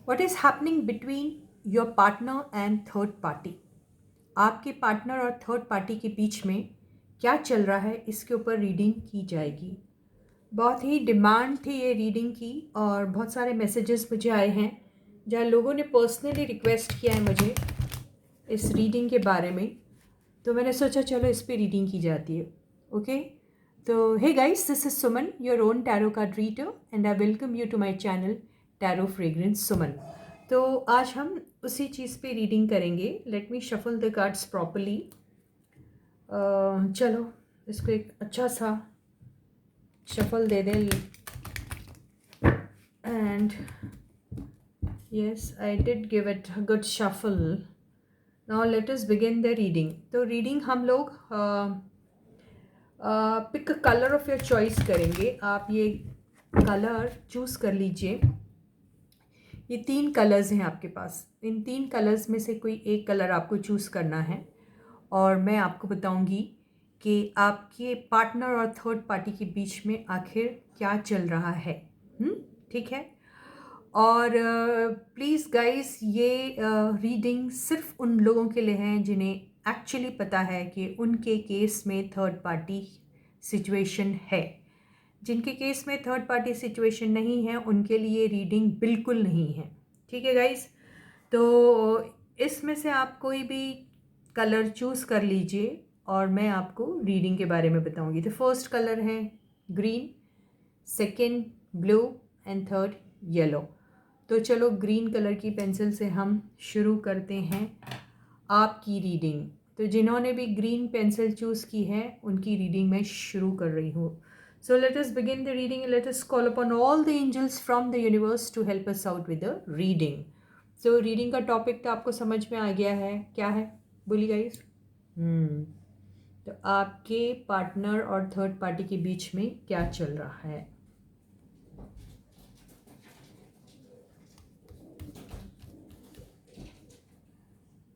What is happening between your partner and third party. आपके partner और third party के बीच में क्या चल रहा है, इसके ऊपर रीडिंग की जाएगी। बहुत ही डिमांड थी ये रीडिंग की और बहुत सारे मैसेजेस मुझे आए हैं जहाँ लोगों ने पर्सनली रिक्वेस्ट किया है मुझे इस रीडिंग के बारे में। तो मैंने सोचा चलो इस पे रीडिंग की जाती है। ओके, तो hey guys, this is Suman, your own tarot card reader, and I welcome you to my channel tarot fragrance Suman. तो आज हम उसी चीज़ पे रीडिंग करेंगे। Let me shuffle the cards properly. चलो इसको एक अच्छा सा शफल दे दें। And yes, I did give it a good shuffle. Now let us begin the reading. तो रीडिंग हम लोग pick colour of your choice करेंगे। आप ये कलर चूज़ कर लीजिए। ये 3 कलर्स हैं आपके पास। इन 3 कलर्स में से कोई एक कलर आपको चूज़ करना है और मैं आपको बताऊंगी कि आपके पार्टनर और थर्ड पार्टी के बीच में आखिर क्या चल रहा है। ठीक है। और प्लीज़ गाइस, ये रीडिंग सिर्फ उन लोगों के लिए हैं जिन्हें एक्चुअली पता है कि उनके केस में थर्ड पार्टी सिचुएशन है। जिनके केस में थर्ड पार्टी सिचुएशन नहीं है उनके लिए रीडिंग बिल्कुल नहीं है। ठीक है गाइस, तो इसमें से आप कोई भी कलर चूज़ कर लीजिए और मैं आपको रीडिंग के बारे में बताऊंगी। तो फर्स्ट कलर है green, second blue and third yellow. तो चलो ग्रीन कलर की पेंसिल से हम शुरू करते हैं आपकी रीडिंग। तो जिन्होंने भी ग्रीन पेंसिल चूज़ की है उनकी रीडिंग मैं शुरू कर रही हूँ। So let us begin the reading and let us call upon all the angels from the universe to help us out with the reading. So reading का टॉपिक तो आपको समझ में आ गया है, क्या है बोलिए गाइस। तो आपके पार्टनर और थर्ड पार्टी के बीच में क्या चल रहा है।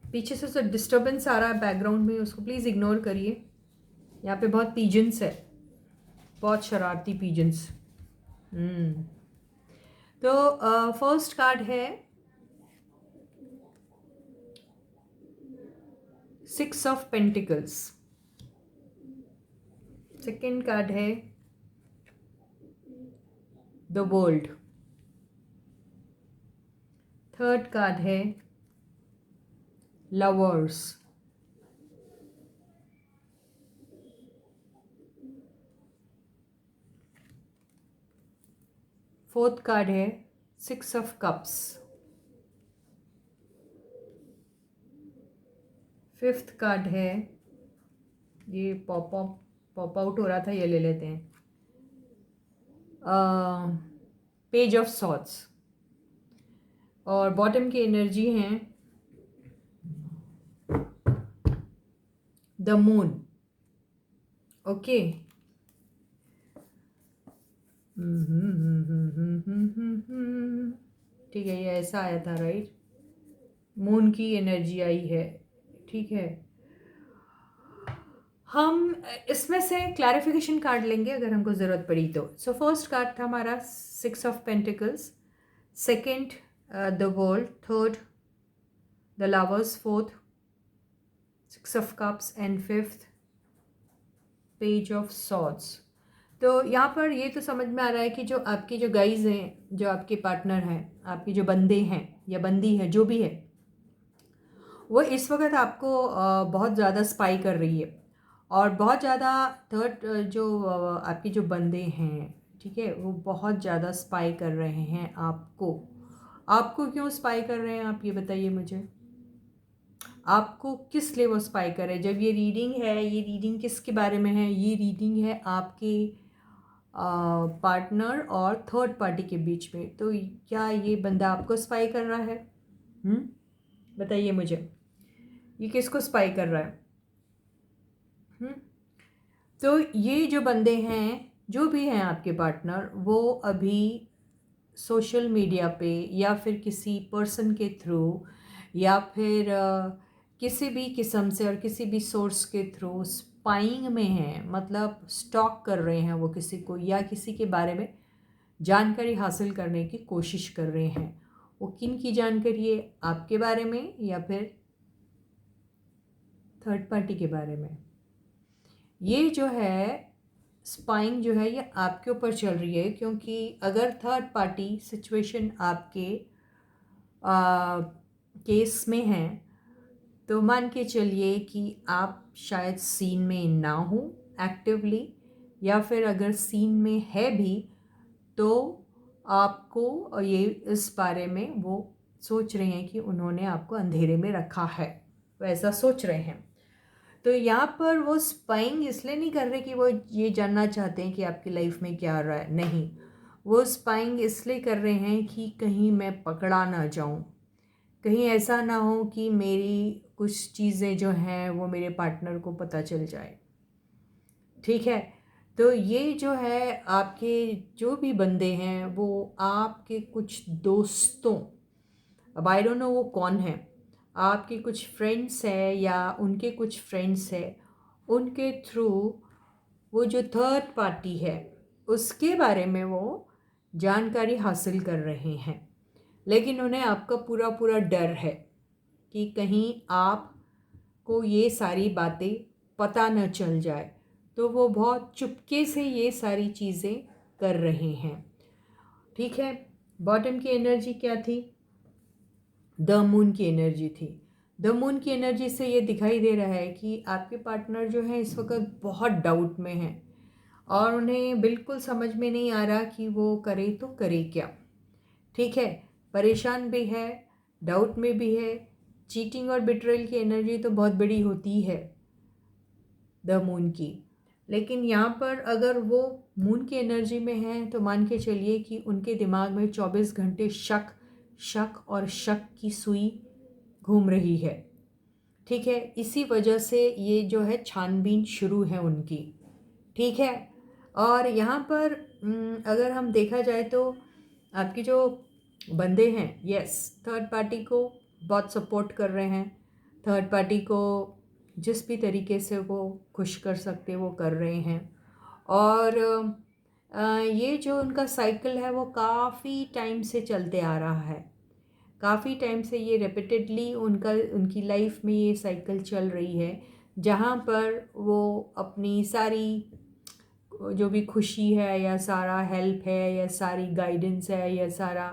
पीछे से डिस्टर्बेंस आ रहा है बैकग्राउंड में, उसको प्लीज़ इग्नोर करिए। यहाँ पे बहुत पीजन्स है, बहुत शरारती पीजन्स। तो फर्स्ट कार्ड है 6 ऑफ पेंटिकल्स। सेकेंड कार्ड है द वर्ल्ड। थर्ड कार्ड है लवर्स। फोर्थ कार्ड है 6 ऑफ कप्स। फिफ्थ कार्ड है, ये पॉप आउट हो रहा था, ये ले लेते हैं, पेज ऑफ सॉर्ड्स। और बॉटम की एनर्जी है द मून। ओके, ठीक है, ये ऐसा आया था राइट। मून की एनर्जी आई है, ठीक है। हम इसमें से क्लैरिफिकेशन कार्ड लेंगे अगर हमको ज़रूरत पड़ी तो। सो फर्स्ट कार्ड था हमारा 6 of pentacles, second the world, third the lovers, fourth 6 of cups and fifth page of swords. तो यहाँ पर ये तो समझ में आ रहा है कि जो आपकी जो गाइज हैं, जो आपके पार्टनर हैं, आपके जो बंदे हैं या बंदी है, जो भी है, वो इस वक्त आपको बहुत ज़्यादा स्पाई कर रही है। और बहुत ज़्यादा थर्ड जो आपके जो बंदे हैं, ठीक है, वो बहुत ज़्यादा स्पाई कर रहे हैं आपको। आपको क्यों स्पाई कर रहे हैं, आप ये बताइए मुझे। आपको किस लिए वो स्पाई कर रहे हैं। जब ये रीडिंग है, ये रीडिंग किसके बारे में है, ये रीडिंग है आपके पार्टनर और थर्ड पार्टी के बीच में। तो क्या ये बंदा आपको स्पाई कर रहा है? बताइए मुझे, ये किसको स्पाई कर रहा है? तो ये जो बंदे हैं, जो भी हैं आपके पार्टनर, वो अभी सोशल मीडिया पे या फिर किसी पर्सन के थ्रू या फिर किसी भी किस्म से और किसी भी सोर्स के थ्रू स्पाइंग में हैं। मतलब स्टॉक कर रहे हैं वो किसी को, या किसी के बारे में जानकारी हासिल करने की कोशिश कर रहे हैं। वो किन की जानकारी है, आपके बारे में या फिर थर्ड पार्टी के बारे में। ये जो है स्पाइंग जो है ये आपके ऊपर चल रही है, क्योंकि अगर थर्ड पार्टी सिचुएशन आपके केस में है तो मान के चलिए कि आप शायद सीन में ना हो एक्टिवली, या फिर अगर सीन में है भी तो आपको ये इस बारे में वो सोच रहे हैं कि उन्होंने आपको अंधेरे में रखा है, वैसा सोच रहे हैं। तो यहाँ पर वो स्पाइंग इसलिए नहीं कर रहे कि वो ये जानना चाहते हैं कि आपकी लाइफ में क्या आ रहा है, नहीं। वो स्पाइंग इसलिए कर रहे हैं कि कहीं मैं पकड़ा ना जाऊं, कहीं ऐसा ना हो कि मेरी कुछ चीज़ें जो हैं वो मेरे पार्टनर को पता चल जाए। ठीक है, तो ये जो है आपके जो भी बंदे हैं वो आपके कुछ दोस्तों, अब आई डोंट नो वो कौन है, आपके कुछ फ्रेंड्स है या उनके कुछ फ्रेंड्स है, उनके थ्रू वो जो थर्ड पार्टी है उसके बारे में वो जानकारी हासिल कर रहे हैं। लेकिन उन्हें आपका पूरा पूरा डर है कि कहीं आपको ये सारी बातें पता न चल जाए, तो वो बहुत चुपके से ये सारी चीज़ें कर रहे हैं। ठीक है, बॉटम की एनर्जी क्या थी, द मून की एनर्जी थी। द मून की एनर्जी से ये दिखाई दे रहा है कि आपके पार्टनर जो है इस वक्त बहुत डाउट में हैं और उन्हें बिल्कुल समझ में नहीं आ रहा कि वो करे तो करे क्या। ठीक है, परेशान भी है, डाउट में भी है। चीटिंग और बिट्रेल की एनर्जी तो बहुत बड़ी होती है द मून की, लेकिन यहाँ पर अगर वो मून की एनर्जी में है तो मान के चलिए कि उनके दिमाग में 24 घंटे शक शक और शक की सुई घूम रही है। ठीक है, इसी वजह से ये जो है छानबीन शुरू है उनकी। ठीक है, और यहाँ पर अगर हम देखा जाए तो आपके जो बंदे हैं, यस, थर्ड पार्टी को बहुत सपोर्ट कर रहे हैं। थर्ड पार्टी को जिस भी तरीके से वो खुश कर सकते वो कर रहे हैं। और ये जो उनका साइकिल है वो काफ़ी टाइम से चलते आ रहा है, काफ़ी टाइम से ये रिपीटेडली उनकी लाइफ में ये साइकिल चल रही है, जहाँ पर वो अपनी सारी जो भी खुशी है या सारा हेल्प है या सारी गाइडेंस है या सारा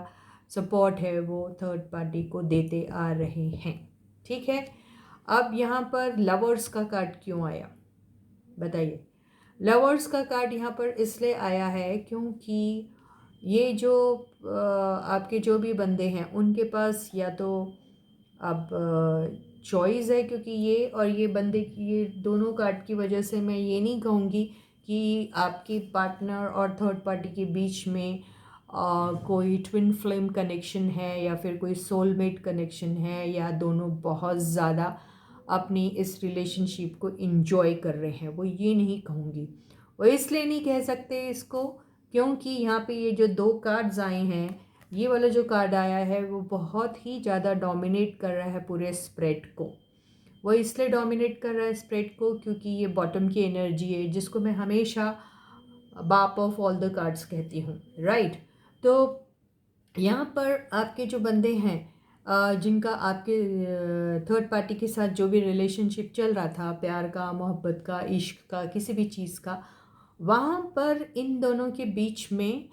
सपोर्ट है वो थर्ड पार्टी को देते आ रहे हैं। ठीक है, अब यहाँ पर लवर्स का कार्ड क्यों आया बताइए। लवर्स का कार्ड यहाँ पर इसलिए आया है क्योंकि ये जो आपके जो भी बंदे हैं उनके पास या तो अब चॉइस है, क्योंकि ये और ये बंदे की ये दोनों कार्ड की वजह से मैं ये नहीं कहूँगी कि आपके पार्टनर और थर्ड पार्टी के बीच में कोई ट्विन फ्लेम कनेक्शन है या फिर कोई सोलमेट कनेक्शन है या दोनों बहुत ज़्यादा अपनी इस रिलेशनशिप को इन्जॉय कर रहे हैं, वो ये नहीं कहूँगी। वो इसलिए नहीं कह सकते इसको क्योंकि यहाँ पे ये जो दो कार्ड्स आए हैं, ये वाला जो कार्ड आया है वो बहुत ही ज़्यादा डोमिनेट कर रहा है पूरे स्प्रेड को। वो इसलिए डोमिनेट कर रहा है स्प्रेड को क्योंकि ये बॉटम की एनर्जी है, जिसको मैं हमेशा बाप ऑफ ऑल द कार्ड्स कहती हूँ, राइट। तो यहाँ पर आपके जो बंदे हैं जिनका आपके थर्ड पार्टी के साथ जो भी रिलेशनशिप चल रहा था, प्यार का, मोहब्बत का, इश्क का, किसी भी चीज़ का, वहाँ पर इन दोनों के बीच में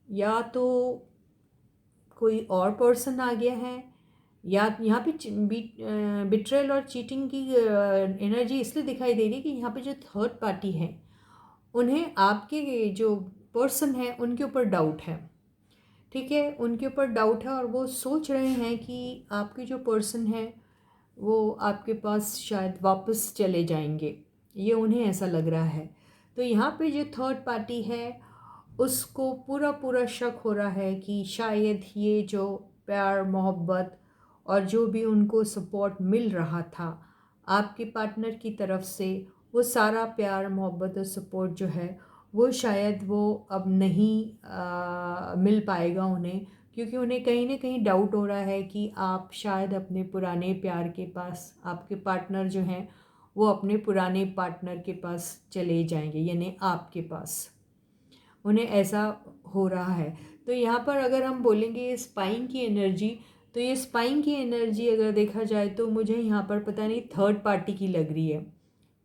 या तो कोई और पर्सन आ गया है या यहाँ पे बिट्रेल और चीटिंग की एनर्जी इसलिए दिखाई दे रही है कि यहाँ पे जो थर्ड पार्टी है उन्हें आपके जो पर्सन है उनके ऊपर डाउट है। ठीक है, उनके ऊपर डाउट है और वो सोच रहे हैं कि आपके जो पर्सन है वो आपके पास शायद वापस चले जाएंगे, ये उन्हें ऐसा लग रहा है। तो यहाँ पे जो थर्ड पार्टी है उसको पूरा पूरा शक हो रहा है कि शायद ये जो प्यार, मोहब्बत और जो भी उनको सपोर्ट मिल रहा था आपके पार्टनर की तरफ से, वो सारा प्यार, मोहब्बत और सपोर्ट जो है वो शायद वो अब नहीं मिल पाएगा उन्हें, क्योंकि उन्हें कहीं ना कहीं डाउट हो रहा है कि आप शायद अपने पुराने प्यार के पास, आपके पार्टनर जो हैं वो अपने पुराने पार्टनर के पास चले जाएंगे, यानी आपके पास। उन्हें ऐसा हो रहा है। तो यहाँ पर अगर हम बोलेंगे ये स्पाइन की एनर्जी, तो ये स्पाइन की एनर्जी अगर देखा जाए तो मुझे यहाँ पर पता नहीं थर्ड पार्टी की लग रही है।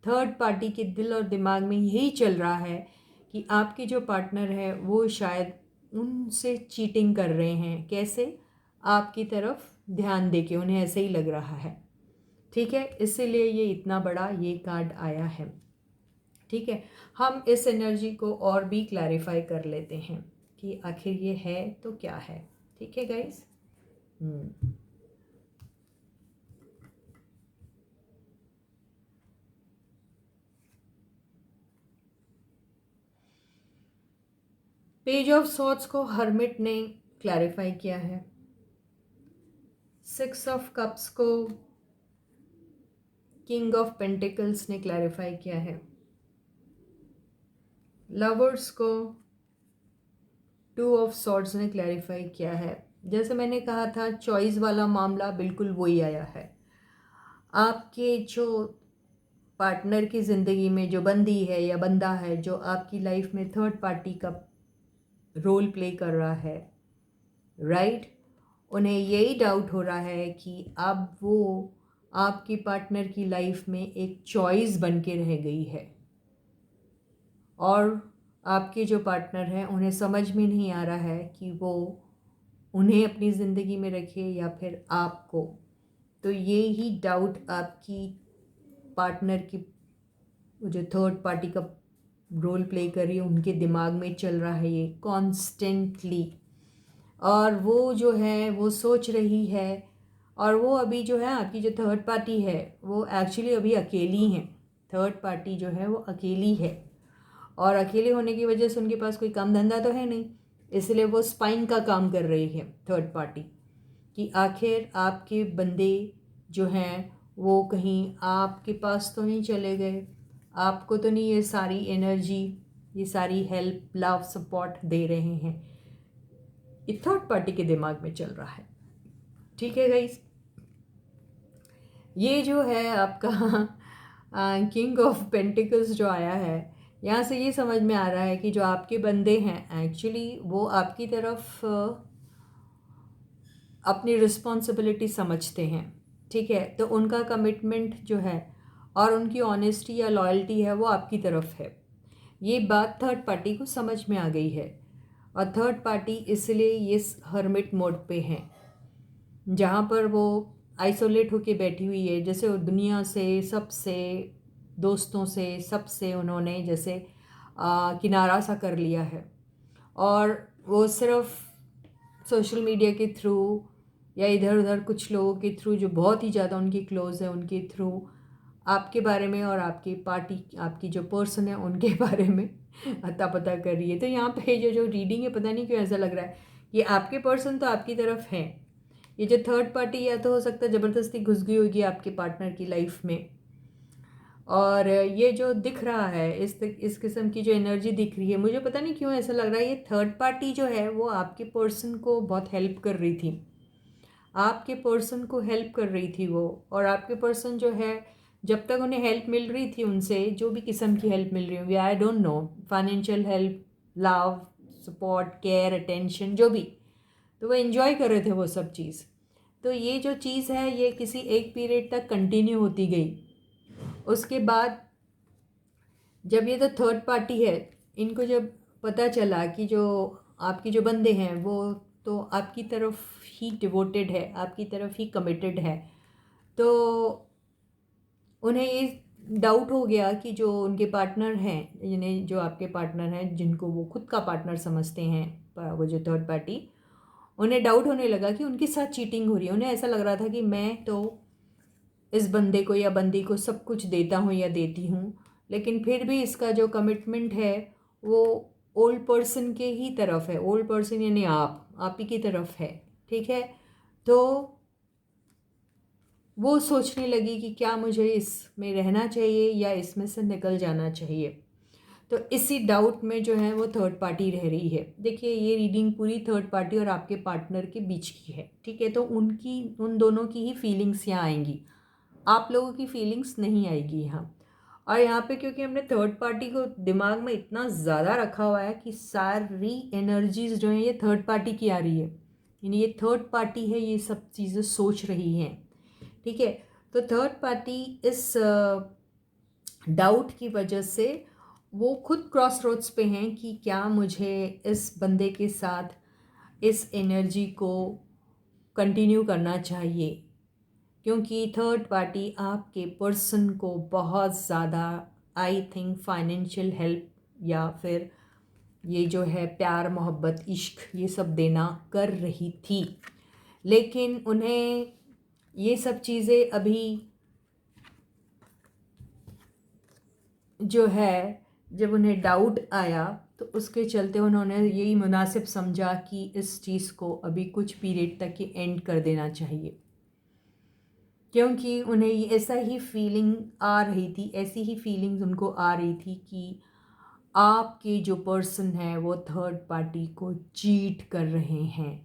थर्ड पार्टी के दिल और दिमाग में यही चल रहा है कि आपके जो पार्टनर है वो शायद उनसे चीटिंग कर रहे हैं। कैसे? आपकी तरफ ध्यान देके, उन्हें ऐसे ही लग रहा है। ठीक है, इसीलिए ये इतना बड़ा ये कार्ड आया है। ठीक है, हम इस एनर्जी को और भी क्लैरिफाई कर लेते हैं कि आखिर ये है तो क्या है। ठीक है गाइस। पेज ऑफ सॉर्ड्स को हर्मिट ने क्लैरिफाई किया है। 6 ऑफ कप्स को किंग ऑफ पेंटिकल्स ने क्लैरिफाई किया है। लवर्स को 2 ऑफ सॉर्ड्स ने क्लैरिफाई किया है। जैसे मैंने कहा था, चॉइस वाला मामला बिल्कुल वही आया है। आपके जो पार्टनर की ज़िंदगी में जो बंदी है या बंदा है जो आपकी लाइफ में थर्ड पार्टी का रोल प्ले कर रहा है, राइट, उन्हें यही डाउट हो रहा है कि अब वो आपकी पार्टनर की लाइफ में एक चॉइस बन के रह गई है, और आपके जो पार्टनर हैं उन्हें समझ में नहीं आ रहा है कि वो उन्हें अपनी ज़िंदगी में रखे या फिर आपको। तो ये ही डाउट आपकी पार्टनर की जो थर्ड पार्टी का रोल प्ले कर रही है उनके दिमाग में चल रहा है ये कॉन्स्टेंटली। और वो जो है वो सोच रही है, और वो अभी जो है आपकी जो थर्ड पार्टी है वो एक्चुअली अभी अकेली हैं। थर्ड पार्टी जो है वो अकेली है, और अकेले होने की वजह से उनके पास कोई काम धंधा तो है नहीं, इसलिए वो स्पाइन का काम कर रही है थर्ड पार्टी, कि आखिर आपके बंदे जो हैं वो कहीं आपके पास तो नहीं चले गए, आपको तो नहीं ये सारी एनर्जी, ये सारी हेल्प, लव, सपोर्ट दे रहे हैं। ये थर्ड पार्टी के दिमाग में चल रहा है। ठीक है गाइस, ये जो है आपका किंग ऑफ पेंटिकल्स जो आया है, यहाँ से ये समझ में आ रहा है कि जो आपके बंदे हैं एक्चुअली वो आपकी तरफ अपनी रिस्पॉन्सिबिलिटी समझते हैं। ठीक है, तो उनका कमिटमेंट जो है और उनकी ऑनेस्टी या लॉयल्टी है वो आपकी तरफ है। ये बात थर्ड पार्टी को समझ में आ गई है, और थर्ड पार्टी इसलिए इस हर्मिट मोड पे है जहाँ पर वो आइसोलेट होके बैठी हुई है। जैसे वो दुनिया से, सबसे, दोस्तों से, सबसे उन्होंने जैसे किनारा सा कर लिया है, और वो सिर्फ सोशल मीडिया के थ्रू या इधर उधर कुछ लोगों के थ्रू जो बहुत ही ज़्यादा उनकी क्लोज़ है उनके थ्रू आपके बारे में और आपकी पार्टी, आपकी जो पर्सन है उनके बारे में अता पता कर रही है। तो यहाँ पे जो रीडिंग है, पता नहीं क्यों ऐसा लग रहा है कि आपके पर्सन तो आपकी तरफ हैं, ये जो थर्ड पार्टी या तो हो सकता है ज़बरदस्ती घुस गई होगी आपके पार्टनर की लाइफ में। और ये जो दिख रहा है, इस किस्म की जो एनर्जी दिख रही है, मुझे पता नहीं क्यों ऐसा लग रहा है ये थर्ड पार्टी जो है वो आपके पर्सन को बहुत हेल्प कर रही थी, आपके पर्सन को हेल्प कर रही थी वो। और आपके पर्सन जो है, जब तक उन्हें हेल्प मिल रही थी उनसे, जो भी किस्म की हेल्प मिल रही होगी, I don't know, financial help, love, support, care, attention, जो भी, तो वो एंजॉय कर रहे थे वो सब चीज़। तो ये जो चीज़ है ये किसी एक पीरियड तक कंटिन्यू होती गई। उसके बाद जब ये तो थर्ड पार्टी है, इनको जब पता चला कि जो आपके जो बंदे हैं वो तो आपकी तरफ ही डिवोटेड है, आपकी तरफ ही कमिटेड है, तो उन्हें ये डाउट हो गया कि जो उनके पार्टनर हैं, यानी जो आपके पार्टनर हैं जिनको वो खुद का पार्टनर समझते हैं, वो जो थर्ड पार्टी, उन्हें डाउट होने लगा कि उनके साथ चीटिंग हो रही है। उन्हें ऐसा लग रहा था कि मैं तो इस बंदे को या बंदी को सब कुछ देता हूँ या देती हूँ, लेकिन फिर भी इसका जो कमिटमेंट है वो ओल्ड पर्सन के ही तरफ है। ओल्ड पर्सन यानी आप ही की तरफ है। ठीक है, तो वो सोचने लगी कि क्या मुझे इसमें रहना चाहिए या इसमें से निकल जाना चाहिए। तो इसी डाउट में जो है वो थर्ड पार्टी रह रही है। देखिए, ये रीडिंग पूरी थर्ड पार्टी और आपके पार्टनर के बीच की है। ठीक है, तो उन दोनों की ही फीलिंग्स यहाँ आएंगी, आप लोगों की फीलिंग्स नहीं आएगी यहाँ। और यहाँ पे क्योंकि हमने थर्ड पार्टी को दिमाग में इतना ज़्यादा रखा हुआ है कि सारी एनर्जीज जो हैं ये थर्ड पार्टी की आ रही है, यानी ये थर्ड पार्टी है, ये सब चीज़ें सोच रही हैं। ठीक है, तो थर्ड पार्टी इस डाउट की वजह से वो खुद क्रॉस रोड्स पे हैं कि क्या मुझे इस बंदे के साथ इस एनर्जी को कंटिन्यू करना चाहिए, क्योंकि थर्ड पार्टी आपके पर्सन को बहुत ज़्यादा आई थिंक फाइनेंशियल हेल्प या फिर ये जो है प्यार मोहब्बत इश्क ये सब देना कर रही थी। लेकिन उन्हें ये सब चीज़ें अभी जो है जब उन्हें डाउट आया तो उसके चलते उन्होंने यही मुनासिब समझा कि इस चीज़ को अभी कुछ पीरियड तक ही एंड कर देना चाहिए, क्योंकि उन्हें ऐसा ही फीलिंग आ रही थी, ऐसी ही फीलिंग्स उनको आ रही थी कि आपके जो पर्सन है वो थर्ड पार्टी को चीट कर रहे हैं।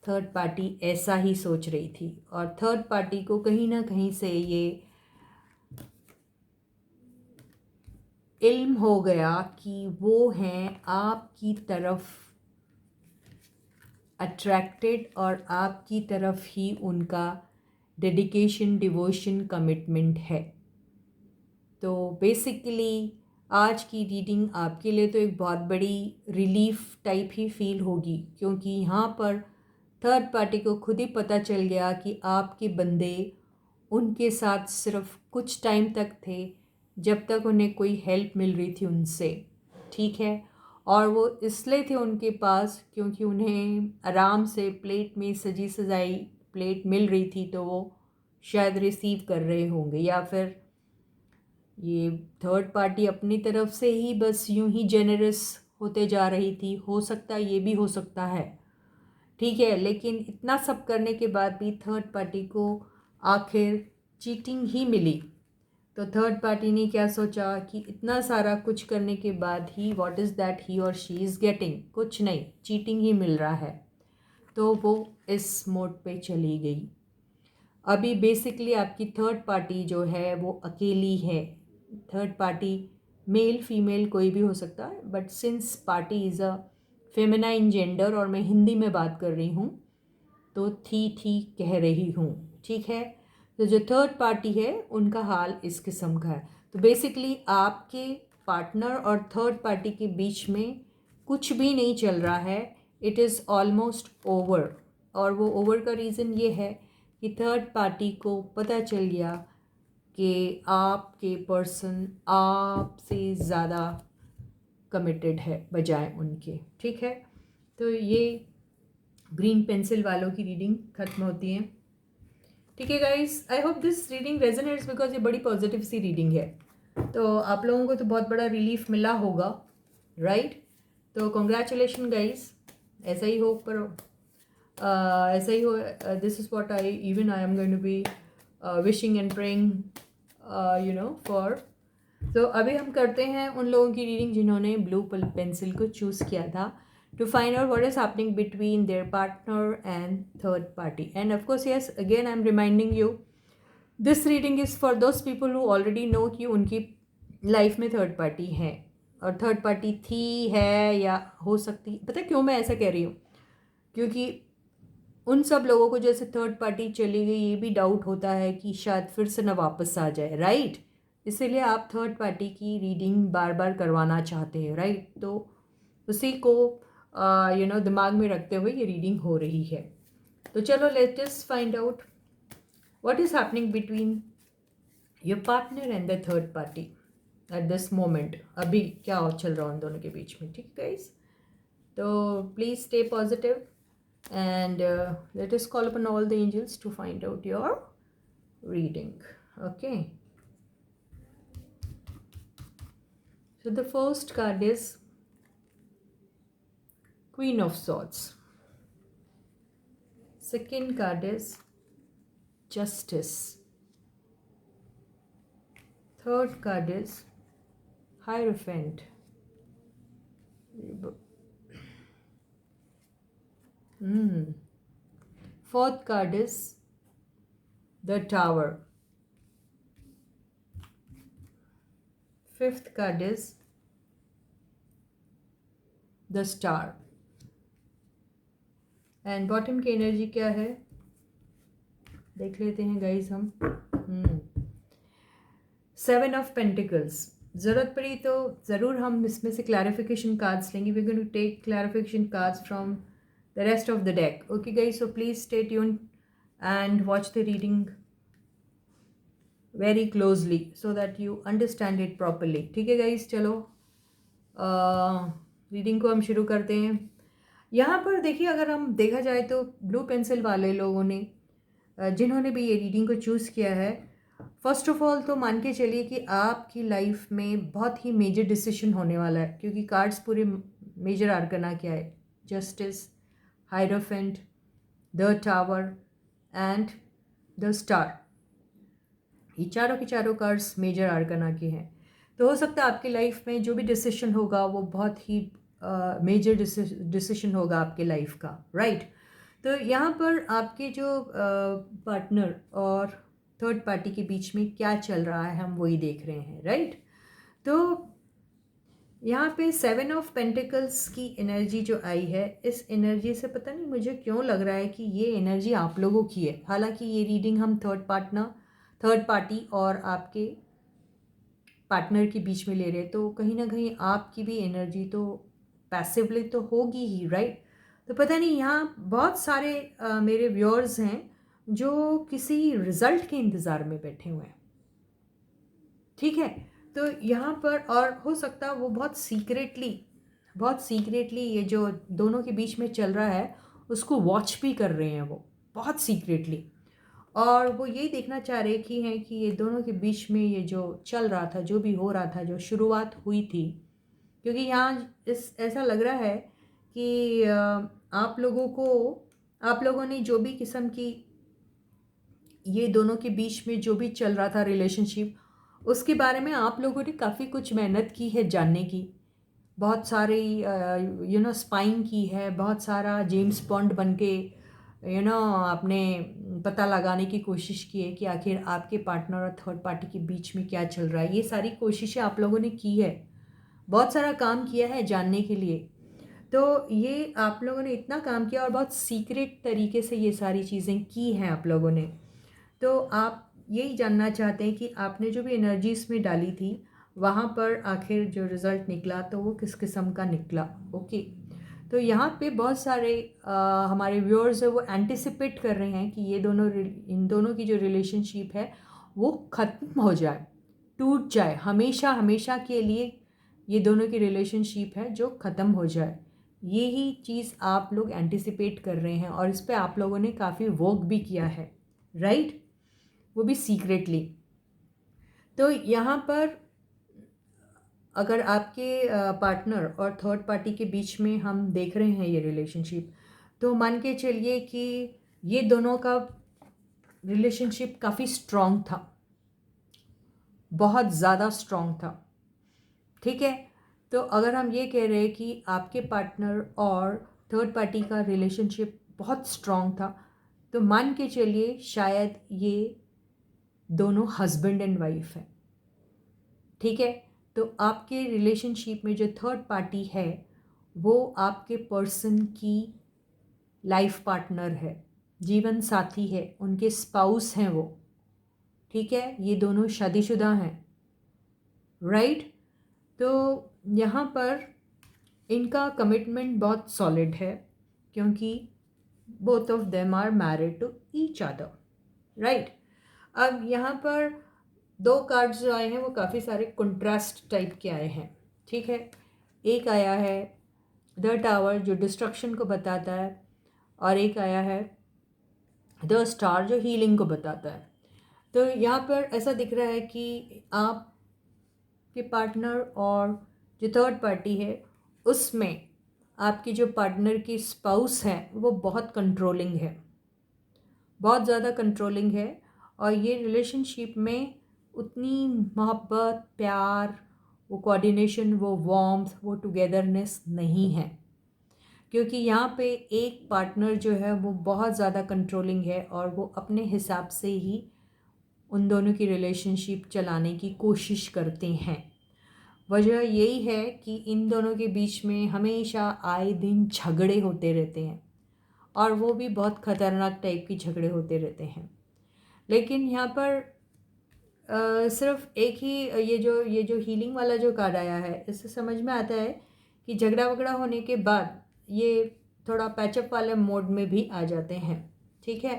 थर्ड पार्टी ऐसा ही सोच रही थी और थर्ड पार्टी को कहीं ना कहीं से ये इल्म हो गया कि वो हैं आपकी तरफ अट्रैक्टेड और आपकी तरफ ही उनका डेडिकेशन डिवोशन कमिटमेंट है। तो बेसिकली आज की रीडिंग आपके लिए तो एक बहुत बड़ी रिलीफ टाइप ही फील होगी, क्योंकि यहाँ पर थर्ड पार्टी को खुद ही पता चल गया कि आपके बंदे उनके साथ सिर्फ कुछ टाइम तक थे जब तक उन्हें कोई हेल्प मिल रही थी उनसे। ठीक है, और वो इसलिए थे उनके पास क्योंकि उन्हें आराम से प्लेट में सजी सजाई प्लेट मिल रही थी, तो वो शायद रिसीव कर रहे होंगे, या फिर ये थर्ड पार्टी अपनी तरफ से ही बस यूं ही जेनरस होते जा रही थी, हो सकता है, ये भी हो सकता है। ठीक है, लेकिन इतना सब करने के बाद भी थर्ड पार्टी को आखिर चीटिंग ही मिली। तो थर्ड पार्टी ने क्या सोचा कि इतना सारा कुछ करने के बाद ही व्हाट इज़ दैट ही और शी इज़ गेटिंग, कुछ नहीं, चीटिंग ही मिल रहा है। तो वो इस मोड पे चली गई। अभी बेसिकली आपकी थर्ड पार्टी जो है वो अकेली है। थर्ड पार्टी मेल फीमेल कोई भी हो सकता है, but since party is a feminine gender और मैं हिंदी में बात कर रही हूँ तो थी कह रही हूँ। ठीक है, तो जो थर्ड पार्टी है उनका हाल इस किस्म का है। तो बेसिकली आपके पार्टनर और थर्ड पार्टी के बीच में कुछ भी नहीं चल रहा है, इट इज़ ऑलमोस्ट ओवर। और वो ओवर का रीज़न ये है कि थर्ड पार्टी को पता चल गया कि आपके पर्सन आपसे ज़्यादा कमिटेड है बजाय उनके। ठीक है, तो ये ग्रीन पेंसिल वालों की रीडिंग ख़त्म होती है। ठीक है guys, I hope this reading resonates because ये बड़ी पॉजिटिव सी रीडिंग है, तो आप लोगों को तो बहुत बड़ा रिलीफ मिला होगा, राइट? तो कॉन्ग्रेचुलेशन गाइस, ऐसा ही हो करो, ऐसा ही हो। This is what I am going to be wishing and praying for. तो अभी हम करते हैं उन लोगों की रीडिंग जिन्होंने ब्लू पेंसिल को चूज़ किया था, to find out what is happening between their partner and third party. And of course, yes, again I'm reminding you, this reading is for those people who already know कि उनकी life में third party है और third party थी, है या हो सकती। पता है क्यों मैं ऐसा कह रही हूँ? क्योंकि उन सब लोगों को जैसे थर्ड पार्टी चली गई ये भी डाउट होता है कि शायद फिर से ना वापस आ जाए, राइट? इसीलिए आप थर्ड पार्टी की रीडिंग बार बार करवाना चाहते हैं, राइट? तो उसी को दिमाग में रखते हुए ये रीडिंग हो रही है। तो चलो let us find out what is happening between your partner and the third party at this moment. अभी क्या चल रहा है उन दोनों के बीच में, ठीक है गाइस? तो please stay positive and let us call upon all the angels to find out your reading. Okay, so the first card is Queen of Swords. Second card is Justice. Third card is Hierophant. Fourth card is the Tower. Fifth card is the star and bottom की energy क्या है देख लेते हैं guys हम। 7 of pentacles. ज़रूरत पड़ी तो ज़रूर हम इसमें से क्लैरिफिकेशन कार्ड्स लेंगे। We going to take clarification cards from the rest of the deck. Okay guys, so please stay tuned and watch the reading very closely so that you understand it properly. ठीक है guys, चलो reading को हम शुरू करते हैं। यहाँ पर देखिए, अगर हम देखा जाए तो ब्लू पेंसिल वाले लोगों ने जिन्होंने भी ये रीडिंग को चूज़ किया है, फर्स्ट ऑफ ऑल तो मान के चलिए कि आपकी लाइफ में बहुत ही मेजर डिसीजन होने वाला है, क्योंकि कार्ड्स पूरे मेजर आर्कना क्या है, justice, hierophant, the tower and the star. ये चारों के चारों कार्ड्स मेजर आर्कना के हैं। तो हो सकता है आपकी लाइफ में जो भी डिसीजन होगा वो बहुत ही मेजर डिसीजन होगा आपके लाइफ का, राइट। तो यहाँ पर आपके जो पार्टनर और थर्ड पार्टी के बीच में क्या चल रहा है हम वही देख रहे हैं, राइट। तो यहाँ पे 7 ऑफ पेंटिकल्स की एनर्जी जो आई है, इस एनर्जी से पता नहीं मुझे क्यों लग रहा है कि ये एनर्जी आप लोगों की है। हालांकि ये रीडिंग हम थर्ड पार्टी और आपके पार्टनर के बीच में ले रहे हैं, तो कहीं ना कहीं आपकी भी एनर्जी तो पैसिवली तो होगी ही, राइट। तो पता नहीं, यहाँ बहुत सारे मेरे व्यूअर्स हैं जो किसी रिजल्ट के इंतज़ार में बैठे हुए हैं, ठीक है। तो यहाँ पर और हो सकता है वो बहुत सीक्रेटली ये जो दोनों के बीच में चल रहा है उसको वॉच भी कर रहे हैं वो, बहुत सीक्रेटली। और वो यही देखना चाह रहे कि हैं कि ये दोनों के बीच में ये जो चल रहा था, जो भी हो रहा था, जो शुरुआत हुई थी, क्योंकि यहाँ ऐसा लग रहा है कि आप लोगों ने जो भी किस्म की ये दोनों के बीच में जो भी चल रहा था रिलेशनशिप, उसके बारे में आप लोगों ने काफ़ी कुछ मेहनत की है जानने की, बहुत सारी स्पाइंग की है, बहुत सारा जेम्स बॉन्ड बन के आपने पता लगाने की कोशिश की है कि आखिर आपके पार्टनर और थर्ड पार्टी के बीच में क्या चल रहा है। ये सारी कोशिशें आप लोगों ने की है, बहुत सारा काम किया है जानने के लिए। तो ये आप लोगों ने इतना काम किया और बहुत सीक्रेट तरीके से ये सारी चीज़ें की हैं आप लोगों ने। तो आप यही जानना चाहते हैं कि आपने जो भी एनर्जी इसमें डाली थी, वहाँ पर आखिर जो रिज़ल्ट निकला तो वो किस किस्म का निकला। ओके, तो यहाँ पे बहुत सारे हमारे व्यूअर्स है वो एंटिसिपेट कर रहे हैं कि इन दोनों की जो रिलेशनशिप है वो ख़त्म हो जाए, टूट जाए, हमेशा हमेशा के लिए ये दोनों की रिलेशनशिप है जो ख़त्म हो जाए। यही चीज़ आप लोग एंटिसिपेट कर रहे हैं और इस पे आप लोगों ने काफ़ी वर्क भी किया है, राइट, वो भी सीक्रेटली। तो यहाँ पर अगर आपके पार्टनर और थर्ड पार्टी के बीच में हम देख रहे हैं ये रिलेशनशिप, तो मान के चलिए कि ये दोनों का रिलेशनशिप काफ़ी स्ट्रॉन्ग था, बहुत ज़्यादा स्ट्रॉन्ग था, ठीक है। तो अगर हम ये कह रहे हैं कि आपके पार्टनर और थर्ड पार्टी का रिलेशनशिप बहुत स्ट्रॉन्ग था, तो मान के चलिए शायद ये दोनों हस्बैंड एंड वाइफ है, ठीक है। तो आपके रिलेशनशिप में जो थर्ड पार्टी है वो आपके पर्सन की लाइफ पार्टनर है, जीवन साथी है, उनके स्पाउस हैं वो, ठीक है। ये दोनों शादीशुदा हैं, राइट। तो यहाँ पर इनका कमिटमेंट बहुत सॉलिड है, क्योंकि both of them are married to each other, right. अब यहाँ पर 2 कार्ड्स जो आए हैं वो काफ़ी सारे कंट्रास्ट टाइप के आए हैं, ठीक है। एक आया है द टावर जो डिस्ट्रक्शन को बताता है, और एक आया है द स्टार जो हीलिंग को बताता है। तो यहाँ पर ऐसा दिख रहा है कि आपके पार्टनर और जो थर्ड पार्टी है उसमें आपकी जो पार्टनर की स्पाउस है वो बहुत कंट्रोलिंग है, बहुत ज़्यादा कंट्रोलिंग है। और ये रिलेशनशिप में उतनी मोहब्बत, प्यार, वो कोऑर्डिनेशन, वो वार्मथ, वो टुगेदरनेस नहीं है, क्योंकि यहाँ पे एक पार्टनर जो है वो बहुत ज़्यादा कंट्रोलिंग है और वो अपने हिसाब से ही उन दोनों की रिलेशनशिप चलाने की कोशिश करते हैं। वजह यही है कि इन दोनों के बीच में हमेशा आए दिन झगड़े होते रहते हैं, और वो भी बहुत ख़तरनाक टाइप की झगड़े होते रहते हैं। लेकिन यहाँ पर सिर्फ एक ही ये जो हीलिंग वाला जो कार्ड आया है, इससे समझ में आता है कि झगड़ा वगड़ा होने के बाद ये थोड़ा पैचअप वाले मोड में भी आ जाते हैं। ठीक है,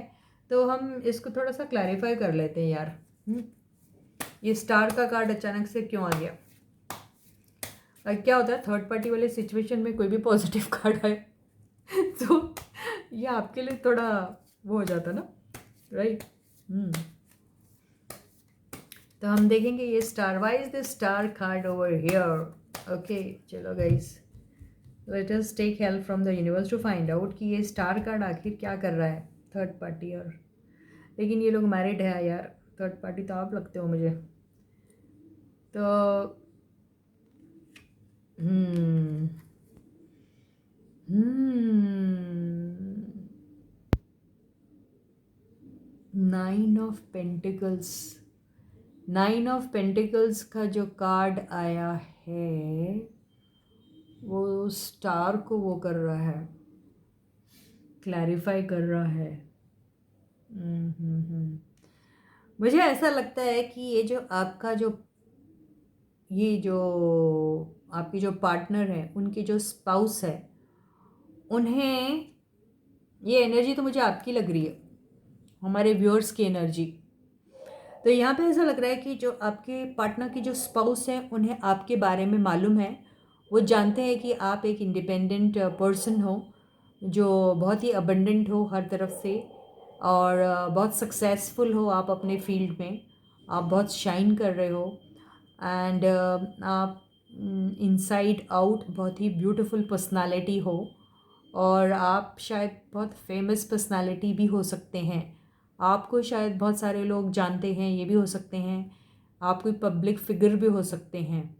तो हम इसको थोड़ा सा क्लैरिफाई कर लेते हैं यार। ये स्टार का कार्ड अचानक से क्यों आ गया? क्या होता है थर्ड पार्टी वाले सिचुएशन में कोई भी पॉजिटिव कार्ड आए तो ये आपके लिए थोड़ा वो हो जाता ना, राइट? तो हम देखेंगे ये star, why is the star card over here. Okay चलो guys, let us take help from the universe to find out कि ये स्टार कार्ड आखिर क्या कर रहा है थर्ड पार्टी। और लेकिन ये लोग मैरिड है यार, थर्ड पार्टी तो आप लगते हो मुझे। तो nine of pentacles, nine of pentacles का जो कार्ड आया है वो स्टार को वो कर रहा है, क्लैरिफाई कर रहा है। मुझे ऐसा लगता है कि ये जो आपका जो आपकी जो पार्टनर है, उनके जो स्पाउस है, उन्हें ये एनर्जी तो मुझे आपकी लग रही है, हमारे व्यूअर्स की एनर्जी। तो यहाँ पे ऐसा लग रहा है कि जो आपके पार्टनर की जो स्पाउस है, उन्हें आपके बारे में मालूम है। वो जानते हैं कि आप एक इंडिपेंडेंट पर्सन हो, जो बहुत ही अबंडेंट हो हर तरफ से, और बहुत सक्सेसफुल हो आप अपने फील्ड में, आप बहुत शाइन कर रहे हो, एंड आप इनसाइड आउट बहुत ही ब्यूटीफुल पर्सनालिटी हो, और आप शायद बहुत फेमस पर्सनालिटी भी हो सकते हैं। आपको शायद बहुत सारे लोग जानते हैं, ये भी हो सकते हैं। आप कोई पब्लिक फिगर भी हो सकते हैं,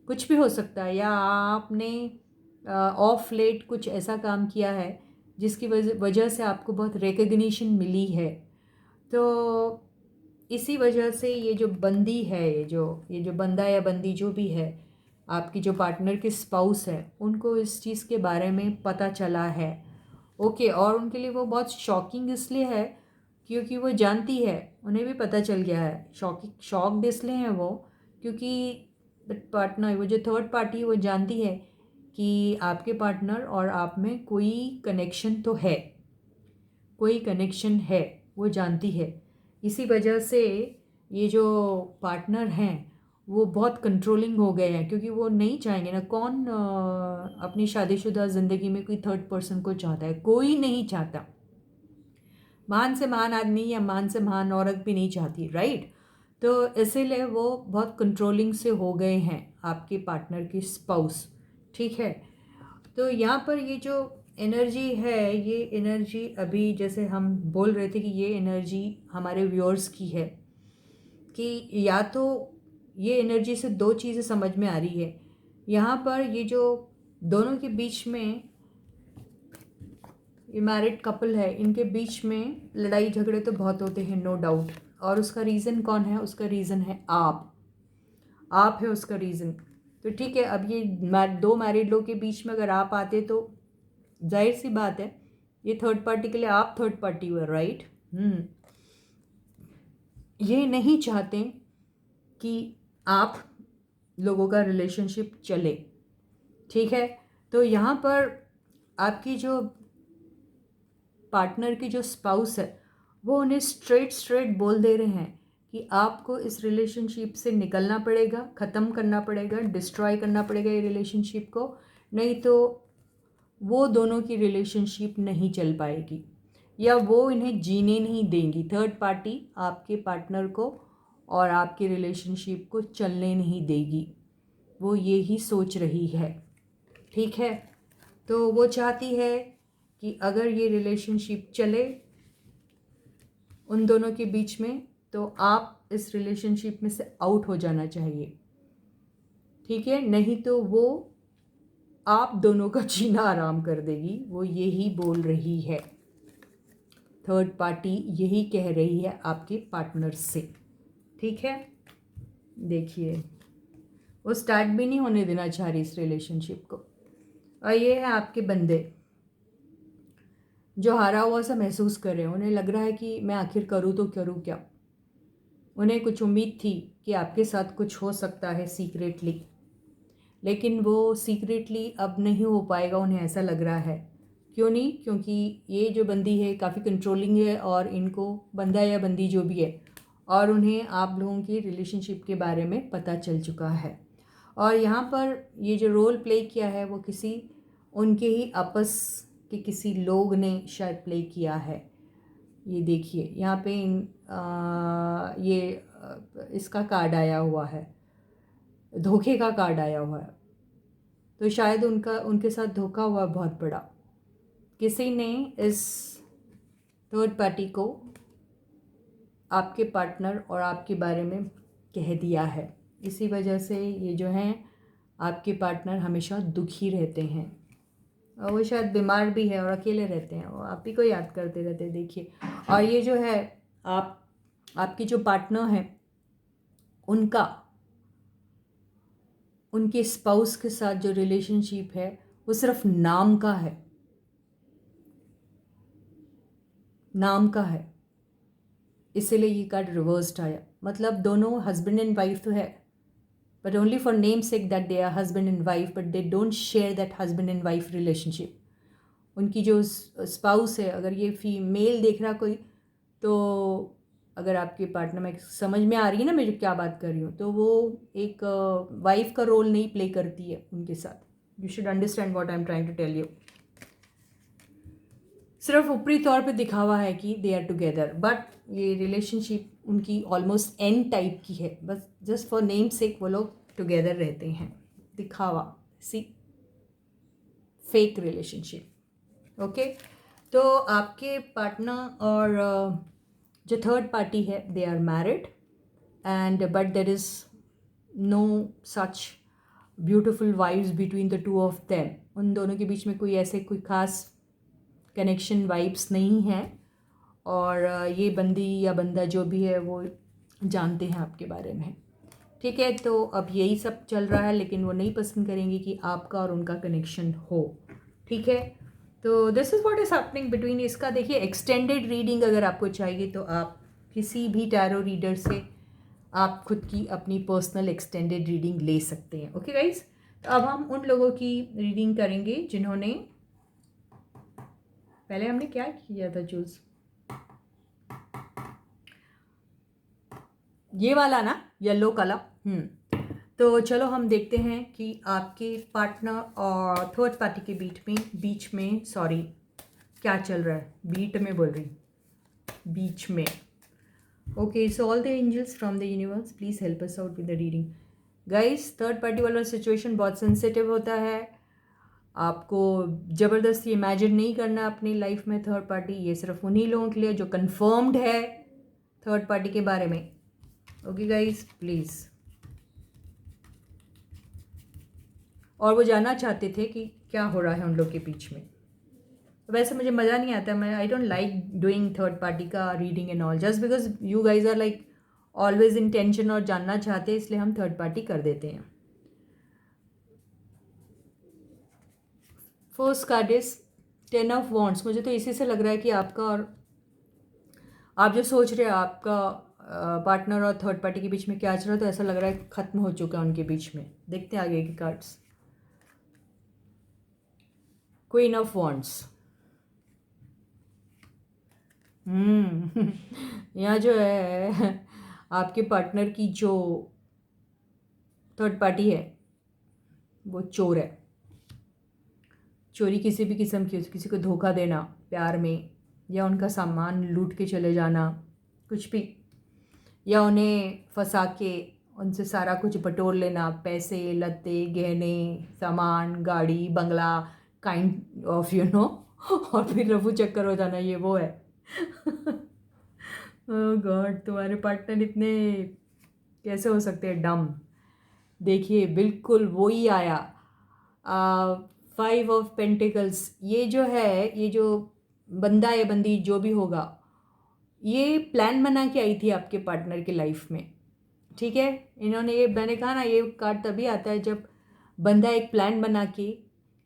कुछ भी हो सकता है। या आपने ऑफ लेट कुछ ऐसा काम किया है जिसकी वजह से आपको बहुत रिकग्निशन मिली है। तो इसी वजह से ये जो बंदी है, ये जो बंदा या बंदी जो भी है, आपकी जो पार्टनर की स्पाउस है, उनको इस चीज़ के बारे में पता चला है। ओके, और उनके लिए वो बहुत शॉकिंग इसलिए है क्योंकि वो जानती है, उन्हें भी पता चल गया है। शॉक्ड इसलिए हैं वो क्योंकि पार्टनर, वो जो थर्ड पार्टी, वो जानती है कि आपके पार्टनर और आप में कोई कनेक्शन तो है, कोई कनेक्शन है, वो जानती है। इसी वजह से ये जो पार्टनर हैं वो बहुत कंट्रोलिंग हो गए हैं, क्योंकि वो नहीं चाहेंगे ना। कौन अपनी शादीशुदा ज़िंदगी में कोई थर्ड पर्सन को चाहता है? कोई नहीं चाहता। महान से महान आदमी या महान से महान औरत भी नहीं चाहती, राइट? तो इसीलिए वो बहुत कंट्रोलिंग से हो गए हैं आपके पार्टनर की स्पाउस। ठीक है, तो यहाँ पर ये जो एनर्जी है, ये एनर्जी अभी जैसे हम बोल रहे थे कि ये एनर्जी हमारे व्यूअर्स की है, कि या तो ये एनर्जी से दो चीज़ें समझ में आ रही है। यहाँ पर ये जो दोनों के बीच में ये मैरिड कपल है, इनके बीच में लड़ाई झगड़े तो बहुत होते हैं, नो डाउट। और उसका रीज़न कौन है? उसका रीज़न है आप है उसका रीज़न। तो ठीक है, अब ये दो मैरिड लोग के बीच में अगर आप आते तो जाहिर सी बात है ये थर्ड पार्टी के लिए आप थर्ड पार्टी हुए, राइट? ये नहीं चाहते कि आप लोगों का रिलेशनशिप चले। ठीक है, तो यहाँ पर आपकी जो पार्टनर की जो स्पाउस है, वो उन्हें स्ट्रेट बोल दे रहे हैं कि आपको इस रिलेशनशिप से निकलना पड़ेगा, ख़त्म करना पड़ेगा, डिस्ट्रॉय करना पड़ेगा ये रिलेशनशिप को, नहीं तो वो दोनों की रिलेशनशिप नहीं चल पाएगी, या वो इन्हें जीने नहीं देंगी। थर्ड पार्टी आपके पार्टनर को और आपके रिलेशनशिप को चलने नहीं देगी, वो यही सोच रही है। ठीक है, तो वो चाहती है कि अगर ये रिलेशनशिप चले उन दोनों के बीच में, तो आप इस रिलेशनशिप में से आउट हो जाना चाहिए। ठीक है, नहीं तो वो आप दोनों का जीना आराम कर देगी, वो यही बोल रही है। थर्ड पार्टी यही कह रही है आपके पार्टनर से। ठीक है, देखिए वो स्टार्ट भी नहीं होने देना चाह रही इस रिलेशनशिप को। और ये है आपके बंदे जो हारा हुआ सा महसूस कर रहे हैं। उन्हें लग रहा है कि मैं आखिर करूँ तो करूँ क्या। उन्हें कुछ उम्मीद थी कि आपके साथ कुछ हो सकता है सीक्रेटली, लेकिन वो सीक्रेटली अब नहीं हो पाएगा, उन्हें ऐसा लग रहा है। क्यों नहीं? क्योंकि ये जो बंदी है काफ़ी कंट्रोलिंग है, और इनको, बंदा या बंदी जो भी है, और उन्हें आप लोगों की रिलेशनशिप के बारे में पता चल चुका है। और यहाँ पर ये जो रोल प्ले किया है वो किसी उनके ही आपस के किसी लोग ने शायद प्ले किया है। ये देखिए यहाँ पे इसका कार्ड आया हुआ है, धोखे का कार्ड आया हुआ है। तो शायद उनके साथ धोखा हुआ बहुत बड़ा। किसी ने इस थर्ड पार्टी को आपके पार्टनर और आपके बारे में कह दिया है। इसी वजह से ये जो हैं आपके पार्टनर हमेशा दुखी रहते हैं, और वो शायद बीमार भी है और अकेले रहते हैं, वो आप ही को याद करते रहते हैं। देखिए, और ये जो है आपकी जो पार्टनर है उनके स्पाउस के साथ जो रिलेशनशिप है वो सिर्फ नाम का है, नाम का है। इसीलिए ये कार्ड रिवर्स्ड आया। मतलब दोनों हस्बैंड एंड वाइफ तो है, but only for name sake that they are husband and wife, but they don't share that husband and wife relationship. उनकी जो स्पाउस है, अगर ये फीमेल देख रहा कोई, तो अगर आपके पार्टनर में समझ में आ रही है ना मैं जो क्या बात कर रही हूँ, तो वो एक वाइफ का रोल नहीं प्ले करती है उनके साथ। You should understand what I am trying to tell you. सिर्फ ऊपरी तौर पे दिखावा है कि दे आर टुगेदर, बट ये रिलेशनशिप उनकी ऑलमोस्ट एंड टाइप की है। बस जस्ट फॉर नेम सेक वो लोग टुगेदर रहते हैं, दिखावा सी, फेक रिलेशनशिप। ओके, तो आपके पार्टनर और जो थर्ड पार्टी है they are married, and but there is no such beautiful vibes between the two of them. उन दोनों के बीच में कोई ऐसे कोई खास कनेक्शन वाइब्स नहीं है, और ये बंदी या बंदा जो भी है वो जानते हैं आपके बारे में। ठीक है, तो अब यही सब चल रहा है, लेकिन वो नहीं पसंद करेंगे कि आपका और उनका कनेक्शन हो। ठीक है, तो this is what is happening between. इसका देखिए एक्सटेंडेड रीडिंग अगर आपको चाहिए तो आप किसी भी टैरो रीडर से आप खुद की अपनी पर्सनल एक्सटेंडेड रीडिंग ले सकते हैं। ओके गाइज, तो अब हम उन लोगों की रीडिंग करेंगे जिन्होंने, पहले हमने क्या किया था चूज, ये वाला ना, येलो कलर। तो चलो हम देखते हैं कि आपके पार्टनर और थर्ड पार्टी के बीच में सॉरी क्या चल रहा है, बीट में बोल रही, बीच में। Okay, so all the angels from the universe please help us out with the reading. Guys, third party वाला सिचुएशन बहुत सेंसिटिव होता है। आपको ज़बरदस्ती इमेजिन नहीं करना अपनी लाइफ में थर्ड पार्टी। ये सिर्फ उन्हीं लोगों के लिए जो कंफर्म्ड है थर्ड पार्टी के बारे में। Okay guys, please. और वो जानना चाहते थे कि क्या हो रहा है उन लोग के बीच में। वैसे मुझे मज़ा नहीं आता, मैं I don't like doing third party का reading and all, just because you guys are like always in tension और जानना चाहते हैं, इसलिए हम थर्ड पार्टी कर देते हैं। First card is 10 of wands. मुझे तो इसी से लग रहा है कि आपका और आप जो सोच रहे हैं आपका पार्टनर और थर्ड पार्टी के बीच में क्या चल रहा है, तो ऐसा लग रहा है ख़त्म हो चुका है उनके बीच में। देखते हैं आगे के कार्ड्स। Queen of wands. यहाँ जो है आपके पार्टनर की जो थर्ड पार्टी है वो चोर है। चोरी किसी भी किस्म की, किसी को धोखा देना प्यार में, या उनका सामान लूट के चले जाना, कुछ भी, या उन्हें फंसा के उनसे सारा कुछ बटोर लेना, पैसे, लत्ते, गहने, सामान, गाड़ी, बंगला, काइंड ऑफ यू नो, और फिर रफू चक्कर हो जाना, ये वो है। ओह गॉड, तुम्हारे पार्टनर इतने कैसे हो सकते हैं डम। देखिए बिल्कुल वही आया, 5 ऑफ पेंटिकल्स। ये जो है, ये जो बंदा या बंदी जो भी होगा, ये प्लान बना के आई थी आपके पार्टनर की लाइफ में। ठीक है, इन्होंने ये, मैंने कहा ना, ये कार्ड तभी आता है जब बंदा एक प्लान बना के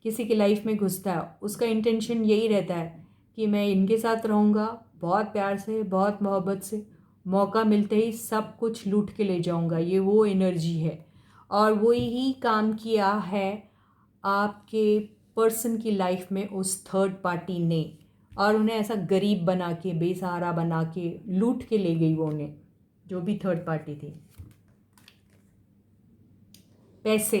किसी की लाइफ में घुसता है। उसका इंटेंशन यही रहता है कि मैं इनके साथ रहूँगा, बहुत प्यार से, बहुत मोहब्बत से, मौका मिलते ही सब कुछ लूट के ले जाऊँगा। ये वो एनर्जी है, और वो ही काम किया है आपके पर्सन की लाइफ में उस थर्ड पार्टी ने, और उन्हें ऐसा गरीब बना के, बेसहारा बना के लूट के ले गई वो उन्हें, जो भी थर्ड पार्टी थी। पैसे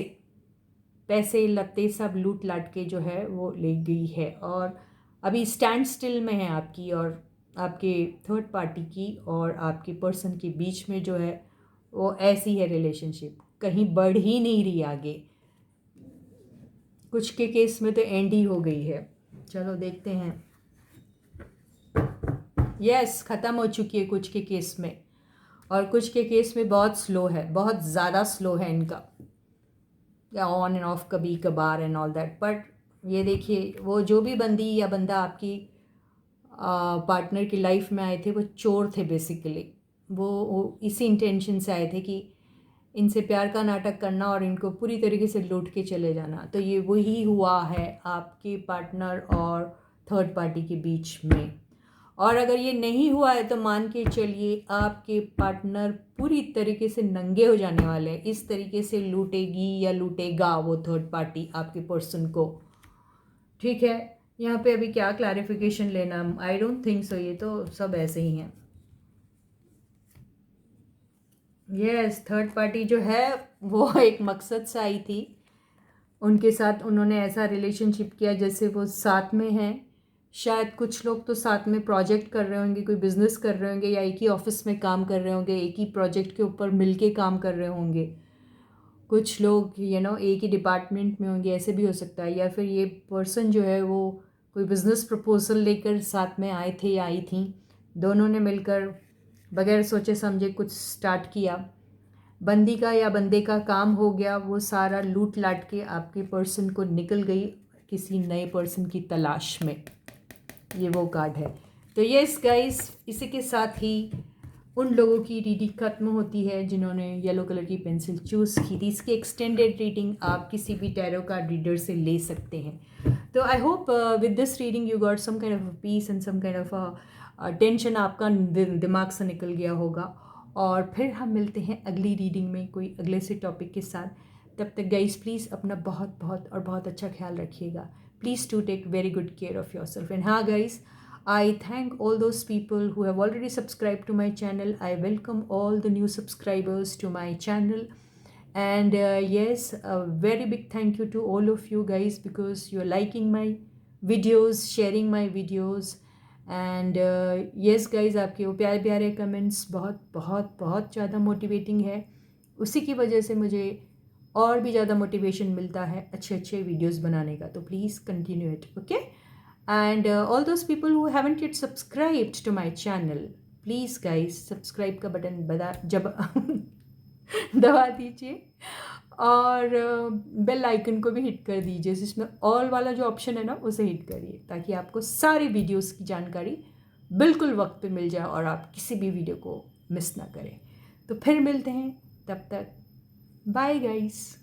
पैसे लत्ते सब लूट लाट के जो है वो ले गई है, और अभी स्टैंड स्टिल में है आपकी और आपके थर्ड पार्टी की और आपके पर्सन के बीच में जो है वो ऐसी है रिलेशनशिप, कहीं बढ़ ही नहीं रही आगे। कुछ के केस में तो एंड ही हो गई है। चलो देखते हैं। यस, ख़त्म हो चुकी है कुछ के केस में, और कुछ के केस में बहुत स्लो है, बहुत ज़्यादा स्लो है इनका, या ऑन एंड ऑफ कभी कभार एंड ऑल दैट। बट ये देखिए, वो जो भी बंदी या बंदा आपकी पार्टनर की लाइफ में आए थे, वो चोर थे बेसिकली। वो इसी इंटेंशन से आए थे कि इनसे प्यार का नाटक करना और इनको पूरी तरीके से लूट के चले जाना। तो ये वही हुआ है आपके पार्टनर और थर्ड पार्टी के बीच में। और अगर ये नहीं हुआ है तो मान के चलिए आपके पार्टनर पूरी तरीके से नंगे हो जाने वाले हैं। इस तरीके से लूटेगी या लूटेगा वो थर्ड पार्टी आपके पर्सन को। ठीक है, यहाँ पे अभी क्या क्लैरिफिकेशन लेना, आई डोंट थिंक सो, ये तो सब ऐसे ही हैं। यस, थर्ड पार्टी जो है वो एक मकसद से आई थी, उनके साथ उन्होंने ऐसा रिलेशनशिप किया जैसे वो साथ में हैं। शायद कुछ लोग तो साथ में प्रोजेक्ट कर रहे होंगे, कोई बिजनेस कर रहे होंगे, या एक ही ऑफिस में काम कर रहे होंगे, एक ही प्रोजेक्ट के ऊपर मिलके काम कर रहे होंगे। कुछ लोग एक ही डिपार्टमेंट में होंगे, ऐसे भी हो सकता है। या फिर ये पर्सन जो है वो कोई बिज़नेस प्रपोजल लेकर साथ में आए थे या आई थी, दोनों ने मिलकर बगैर सोचे समझे कुछ स्टार्ट किया। बंदी का या बंदे का काम हो गया, वो सारा लूट लाट के आपके पर्सन को निकल गई किसी नए पर्सन की तलाश में। ये वो कार्ड है। तो यस गाइस, इसी के साथ ही उन लोगों की रीडिंग खत्म होती है जिन्होंने येलो कलर की पेंसिल चूज़ की थी। इसकी एक्सटेंडेड रीडिंग आप किसी भी टैरो कार्ड रीडर से ले सकते हैं। तो I hope with this reading you got some kind of peace and some kind of tension आपका दिमाग से निकल गया होगा। और फिर हम मिलते हैं अगली रीडिंग में कोई अगले से टॉपिक के साथ। तब तक गाइस प्लीज़ अपना बहुत बहुत और बहुत अच्छा ख्याल रखिएगा। Please to take very good care of your self. And हाँ guys, I thank all those people who have already subscribed to my channel. I welcome all the new subscribers to my channel. And yes, a very big thank you to all of you guys because you're liking my videos, sharing my videos. And yes guys, आपके वो प्यारे प्यारे comments बहुत बहुत बहुत ज़्यादा motivating है। उसी की वजह से मुझे और भी ज़्यादा मोटिवेशन मिलता है अच्छे अच्छे वीडियोस बनाने का। तो please continue it, okay? And all those people who haven't yet subscribed to my channel, please guys subscribe का बटन दबा दीजिए, और बेल आइकन को भी हिट कर दीजिए, जिसमें ऑल वाला जो ऑप्शन है ना उसे हिट करिए, ताकि आपको सारी वीडियोस की जानकारी बिल्कुल वक्त पे मिल जाए और आप किसी भी वीडियो को मिस ना करें। तो फिर मिलते हैं, तब तक बाय गाइस।